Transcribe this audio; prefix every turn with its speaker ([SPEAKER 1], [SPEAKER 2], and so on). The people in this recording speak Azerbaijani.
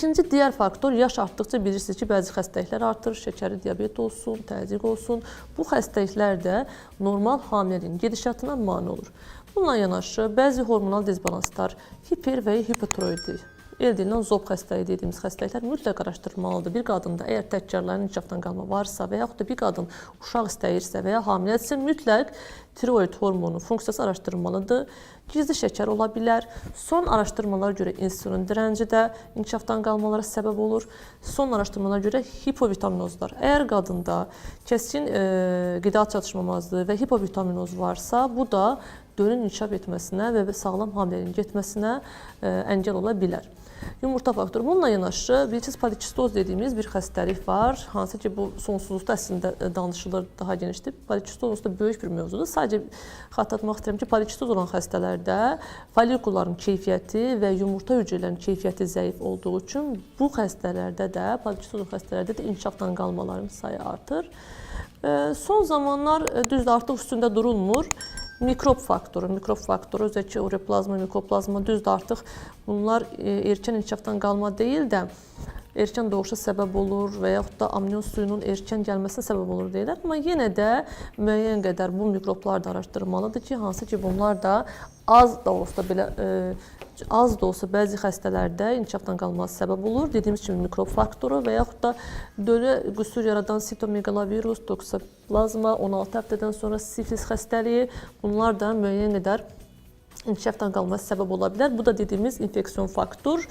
[SPEAKER 1] İkinci digər faktor, yaş artdıqca bilirsiniz ki, bəzi xəstəliklər artır, şəkəri diabet olsun, təzyiq olsun. Bu xəstəliklər də normal hamileliyin gedişatına mane olur. Bununla yanaşı, bəzi hormonal dizbalanslar, hiper və ya hipotiroidi, el dilindən zob xəstəliyi dediyimiz xəstəliklər mütləq araşdırılmalıdır. Bir qadında əgər təkkarların inkişafdan qalma varsa və yaxud da bir qadın uşaq istəyirsə və ya hamilədirsə, mütləq tiroid hormonu funksiyası araşdırılmalıdır. Gizli şəkər ola bilər. Son araşdırmalara görə insulin dirənci də inkişafdan qalmalara səbəb olur. Son araşdırmalara görə hipovitaminozlar. Əgər qadında kəskin qida çatışmamazlığı və hipovitaminoz varsa, bu da dölün inkişaf etməsinə və sağlam hamileliyin getməsinə əngəl ola bilər. Yumurta faktoru. Bununla yanaşı, bilirsiniz, polikistoz dediyimiz bir xəstəlik var. Hansı ki, bu sonsuzluqda əslində danışılır, daha genişdir. Polikistoz da böyük bir mövzudur. Sadəcə xatırlatmaq istəyirəm ki, polikistoz olan xəstələrdə folikulların keyfiyyəti və yumurta hüceyrələrinin keyfiyyəti zəif olduğu üçün bu xəstələrdə də, polikistoz olan xəstələrdə də inkişafdan qalmaların sayı artır. Son zamanlar düzdür, artıq üstündə durulmur. Mikrob faktoru, özəki ureoplazma, mikoplazma, düzdür, artıq bunlar erkən inkişafdan qalma deyil də, erkən doğuşa səbəb olur və yaxud da amnion suyunun erkən gəlməsinə səbəb olur deyirlər. Amma yenə də müəyyən qədər bu mikroblar da araşdırılmalıdır ki, hansı ki bunlar da az da olsa bəzi xəstələrdə inkişafdan qalması səbəb olur. Dediyimiz kimi mikrob faktoru və yaxud da dölə qüsur yaradan sitomegalovirus, toksoplazma, 16 həftədən sonra sifilis xəstəliyi, bunlar da müəyyən qədər inkişafdan qalması səbəb ola bilər. Bu da dediyimiz infeksiyon faktor.